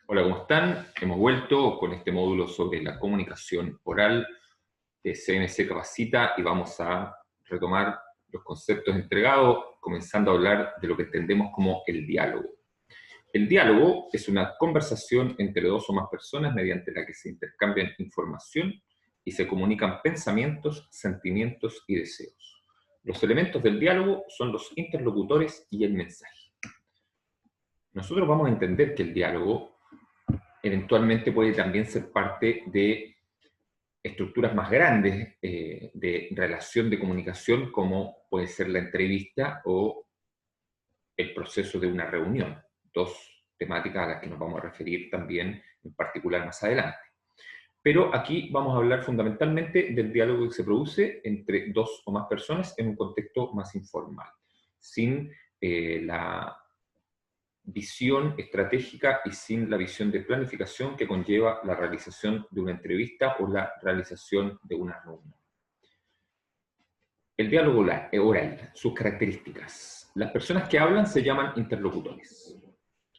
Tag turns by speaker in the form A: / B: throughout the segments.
A: Hola, ¿cómo están? Hemos vuelto con este módulo sobre la comunicación oral de CMC Capacita y vamos a retomar los conceptos entregados, comenzando a hablar de lo que entendemos como el diálogo. El diálogo es una conversación entre dos o más personas mediante la que se intercambian información y se comunican pensamientos, sentimientos y deseos. Los elementos del diálogo son los interlocutores y el mensaje. Nosotros vamos a entender que el diálogo eventualmente puede también ser parte de estructuras más grandes de relación de comunicación, como puede ser la entrevista o el proceso de una reunión. Dos temáticas a las que nos vamos a referir también en particular más adelante. Pero aquí vamos a hablar fundamentalmente del diálogo que se produce entre dos o más personas en un contexto más informal, sin la visión estratégica y sin la visión de planificación que conlleva la realización de una entrevista o la realización de una reunión. El diálogo oral, sus características. Las personas que hablan se llaman interlocutores.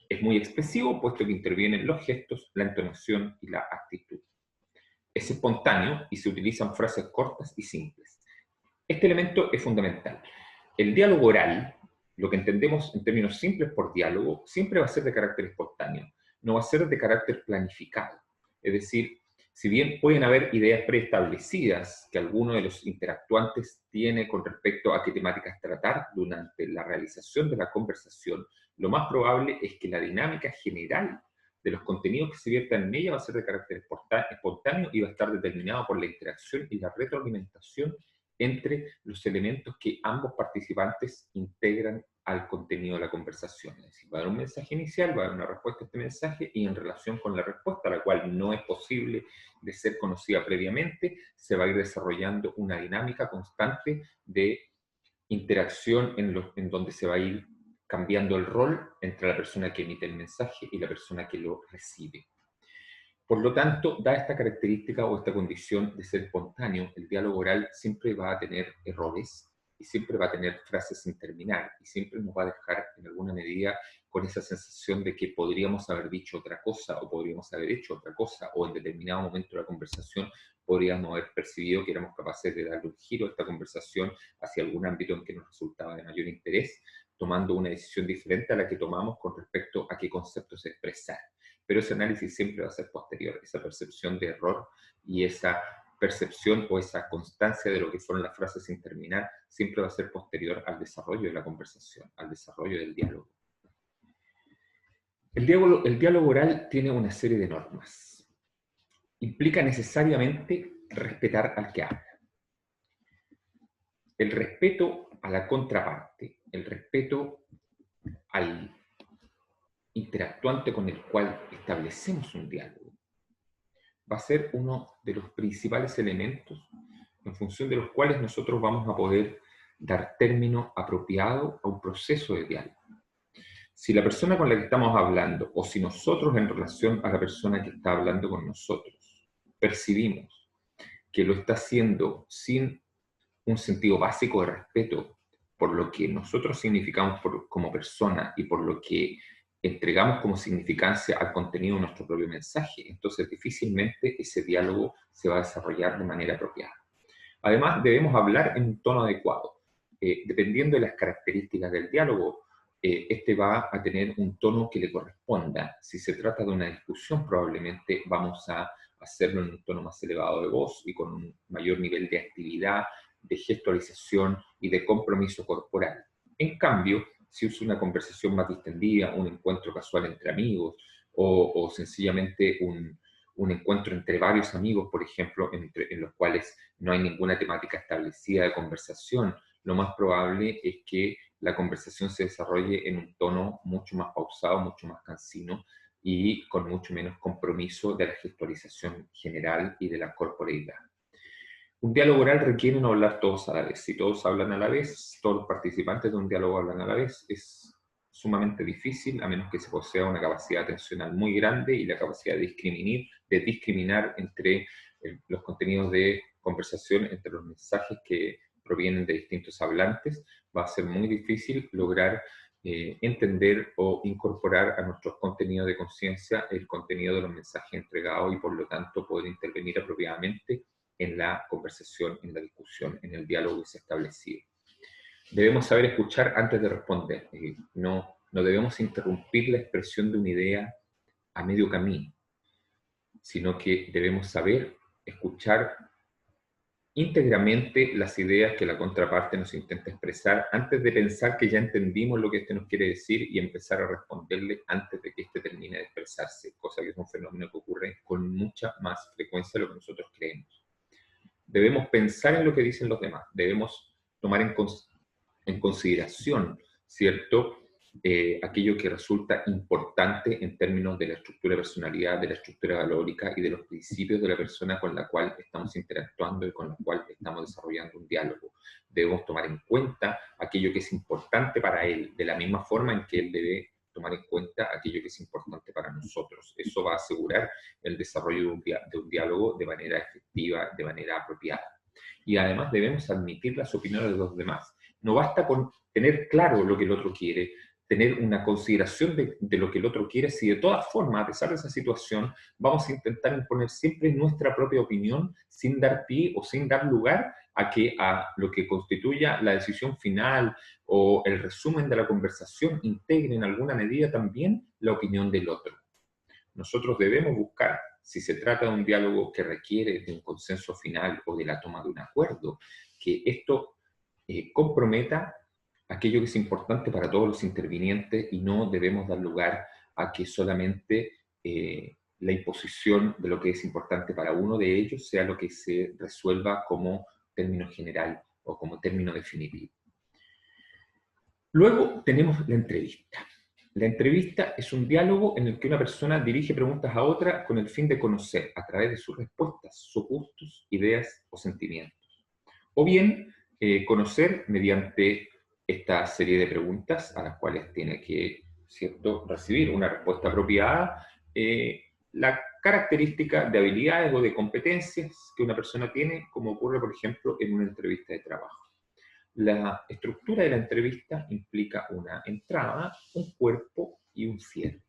A: Es muy expresivo, puesto que intervienen los gestos, la entonación y la actitud. Es espontáneo y se utilizan frases cortas y simples. Este elemento es fundamental. El diálogo oral, lo que entendemos en términos simples por diálogo, siempre va a ser de carácter espontáneo, no va a ser de carácter planificado. Es decir, si bien pueden haber ideas preestablecidas que alguno de los interactuantes tiene con respecto a qué temáticas tratar durante la realización de la conversación, lo más probable es que la dinámica general de los contenidos que se viertan en ella va a ser de carácter espontáneo y va a estar determinado por la interacción y la retroalimentación entre los elementos que ambos participantes integran al contenido de la conversación. Es decir, va a haber un mensaje inicial, va a haber una respuesta a este mensaje y en relación con la respuesta, la cual no es posible de ser conocida previamente, se va a ir desarrollando una dinámica constante de interacción en donde se va a ir cambiando el rol entre la persona que emite el mensaje y la persona que lo recibe. Por lo tanto, da esta característica o esta condición de ser espontáneo, el diálogo oral siempre va a tener errores y siempre va a tener frases sin terminar y siempre nos va a dejar en alguna medida con esa sensación de que podríamos haber dicho otra cosa o podríamos haber hecho otra cosa o en determinado momento de la conversación podríamos haber percibido que éramos capaces de darle un giro a esta conversación hacia algún ámbito en que nos resultaba de mayor interés, tomando una decisión diferente a la que tomamos con respecto a qué conceptos expresar. Pero ese análisis siempre va a ser posterior, esa percepción de error y esa percepción o esa constancia de lo que fueron las frases sin terminar siempre va a ser posterior al desarrollo de la conversación, al desarrollo del diálogo. El diálogo oral tiene una serie de normas. Implica necesariamente respetar al que habla. El respeto a la contraparte, el respeto al interactuante con el cual establecemos un diálogo, va a ser uno de los principales elementos en función de los cuales nosotros vamos a poder dar término apropiado a un proceso de diálogo. Si la persona con la que estamos hablando, o si nosotros en relación a la persona que está hablando con nosotros, percibimos que lo está haciendo sin un sentido básico de respeto por lo que nosotros significamos como persona y por lo que entregamos como significancia al contenido de nuestro propio mensaje, entonces difícilmente ese diálogo se va a desarrollar de manera apropiada. Además, debemos hablar en un tono adecuado. Dependiendo de las características del diálogo, este va a tener un tono que le corresponda. Si se trata de una discusión, probablemente vamos a hacerlo en un tono más elevado de voz y con un mayor nivel de actividad, de gestualización y de compromiso corporal. En cambio, si es una conversación más distendida, un encuentro casual entre amigos o sencillamente un encuentro entre varios amigos, por ejemplo, en los cuales no hay ninguna temática establecida de conversación, lo más probable es que la conversación se desarrolle en un tono mucho más pausado, mucho más cansino y con mucho menos compromiso de la gestualización general y de la corporeidad. Un diálogo oral requiere no hablar todos a la vez. Si todos hablan a la vez, todos los participantes de un diálogo hablan a la vez, es sumamente difícil, a menos que se posea una capacidad atencional muy grande y la capacidad de discriminar entre los contenidos de conversación, entre los mensajes que provienen de distintos hablantes. Va a ser muy difícil lograr entender o incorporar a nuestros contenidos de conciencia el contenido de los mensajes entregados y por lo tanto poder intervenir apropiadamente en la conversación, en la discusión, en el diálogo que se ha establecido. Debemos saber escuchar antes de responder. No debemos interrumpir la expresión de una idea a medio camino, sino que debemos saber escuchar íntegramente las ideas que la contraparte nos intenta expresar antes de pensar que ya entendimos lo que éste nos quiere decir y empezar a responderle antes de que éste termine de expresarse, cosa que es un fenómeno que ocurre con mucha más frecuencia de lo que nosotros creemos. Debemos pensar en lo que dicen los demás, debemos tomar en consideración, ¿cierto?, aquello que resulta importante en términos de la estructura de personalidad, de la estructura valórica y de los principios de la persona con la cual estamos interactuando y con la cual estamos desarrollando un diálogo. Debemos tomar en cuenta aquello que es importante para él, de la misma forma en que él debe tomar en cuenta aquello que es importante para nosotros. Eso va a asegurar el desarrollo de un diálogo de manera efectiva, de manera apropiada. Y además debemos admitir las opiniones de los demás. No basta con tener claro lo que el otro quiere, tener una consideración de lo que el otro quiere, si de todas formas, a pesar de esa situación, vamos a intentar imponer siempre nuestra propia opinión sin dar pie o sin dar lugar a lo que constituya la decisión final o el resumen de la conversación integre en alguna medida también la opinión del otro. Nosotros debemos buscar, si se trata de un diálogo que requiere de un consenso final o de la toma de un acuerdo, que esto comprometa aquello que es importante para todos los intervinientes y no debemos dar lugar a que solamente la imposición de lo que es importante para uno de ellos sea lo que se resuelva como término general o como término definitivo. Luego tenemos la entrevista. La entrevista es un diálogo en el que una persona dirige preguntas a otra con el fin de conocer, a través de sus respuestas, sus gustos, ideas o sentimientos. O bien, conocer mediante esta serie de preguntas a las cuales tiene que, ¿cierto?, recibir una respuesta apropiada, la característica de habilidades o de competencias que una persona tiene, como ocurre, por ejemplo, en una entrevista de trabajo. La estructura de la entrevista implica una entrada, un cuerpo y un cierre.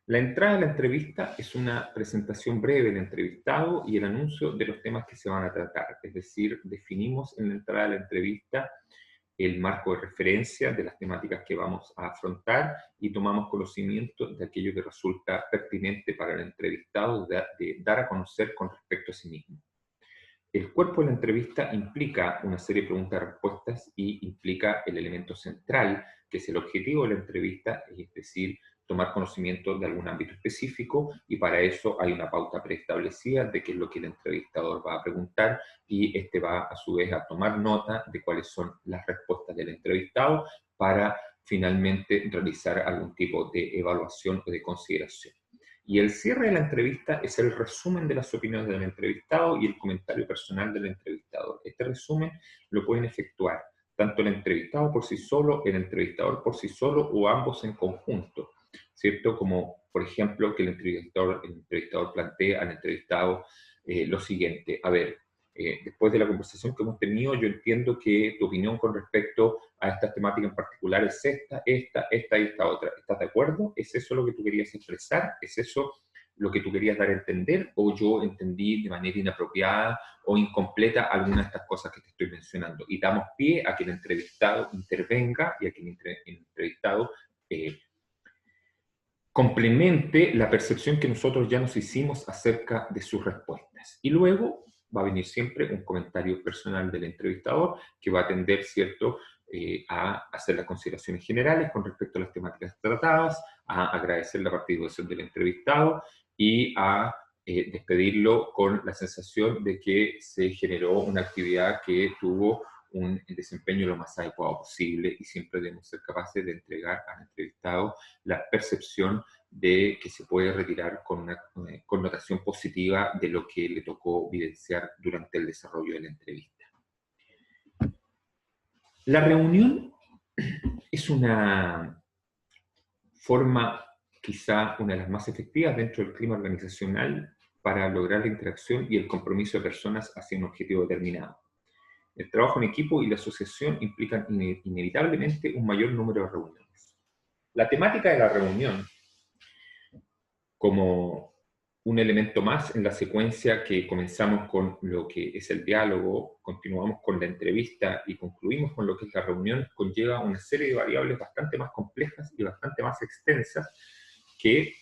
A: La entrada de la entrevista es una presentación breve del entrevistado y el anuncio de los temas que se van a tratar. Es decir, definimos en la entrada de la entrevista el marco de referencia de las temáticas que vamos a afrontar y tomamos conocimiento de aquello que resulta pertinente para el entrevistado de dar a conocer con respecto a sí mismo. El cuerpo de la entrevista implica una serie de preguntas y respuestas y implica el elemento central, que es el objetivo de la entrevista, es decir, tomar conocimiento de algún ámbito específico, y para eso hay una pauta preestablecida de qué es lo que el entrevistador va a preguntar, y este va a su vez a tomar nota de cuáles son las respuestas del entrevistado para finalmente realizar algún tipo de evaluación o de consideración. Y el cierre de la entrevista es el resumen de las opiniones del entrevistado y el comentario personal del entrevistador. Este resumen lo pueden efectuar tanto el entrevistado por sí solo, el entrevistador por sí solo o ambos en conjunto, ¿cierto? Como, por ejemplo, que el entrevistador plantea al entrevistado lo siguiente: a ver, después de la conversación que hemos tenido, yo entiendo que tu opinión con respecto a esta temática en particular es esta y esta otra. ¿Estás de acuerdo? ¿Es eso lo que tú querías expresar? ¿Es eso lo que tú querías dar a entender? ¿O yo entendí de manera inapropiada o incompleta alguna de estas cosas que te estoy mencionando? Y damos pie a que el entrevistado intervenga y a que el entrevistado complemente la percepción que nosotros ya nos hicimos acerca de sus respuestas. Y luego va a venir siempre un comentario personal del entrevistador que va a tender, ¿cierto?, a hacer las consideraciones generales con respecto a las temáticas tratadas, a agradecer la participación del entrevistado y a despedirlo con la sensación de que se generó una actividad que tuvo un desempeño lo más adecuado posible, y siempre debemos ser capaces de entregar al entrevistado la percepción de que se puede retirar con una connotación positiva de lo que le tocó vivenciar durante el desarrollo de la entrevista. La reunión es una forma, quizá una de las más efectivas dentro del clima organizacional, para lograr la interacción y el compromiso de personas hacia un objetivo determinado. El trabajo en equipo y la asociación implican inevitablemente un mayor número de reuniones. La temática de la reunión, como un elemento más en la secuencia que comenzamos con lo que es el diálogo, continuamos con la entrevista y concluimos con lo que es la reunión, conlleva una serie de variables bastante más complejas y bastante más extensas que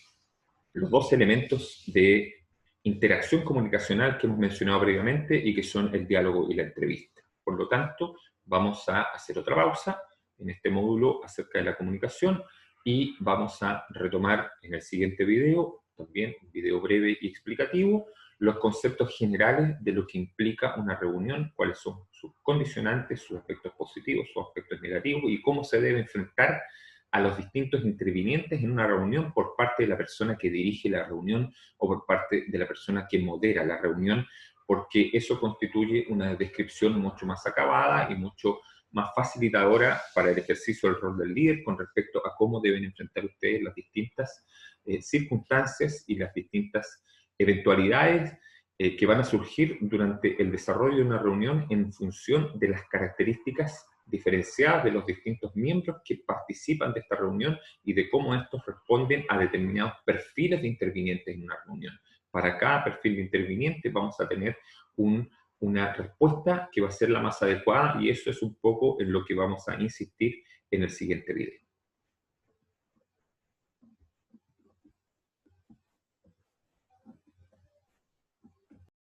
A: los dos elementos de interacción comunicacional que hemos mencionado previamente y que son el diálogo y la entrevista. Por lo tanto, vamos a hacer otra pausa en este módulo acerca de la comunicación y vamos a retomar en el siguiente video, también un video breve y explicativo, los conceptos generales de lo que implica una reunión, cuáles son sus condicionantes, sus aspectos positivos, sus aspectos negativos y cómo se debe enfrentar a los distintos intervinientes en una reunión por parte de la persona que dirige la reunión o por parte de la persona que modera la reunión, porque eso constituye una descripción mucho más acabada y mucho más facilitadora para el ejercicio del rol del líder con respecto a cómo deben enfrentar ustedes las distintas circunstancias y las distintas eventualidades que van a surgir durante el desarrollo de una reunión en función de las características diferenciadas de los distintos miembros que participan de esta reunión y de cómo estos responden a determinados perfiles de intervinientes en una reunión. Para cada perfil de interviniente vamos a tener una respuesta que va a ser la más adecuada y eso es un poco en lo que vamos a insistir en el siguiente video.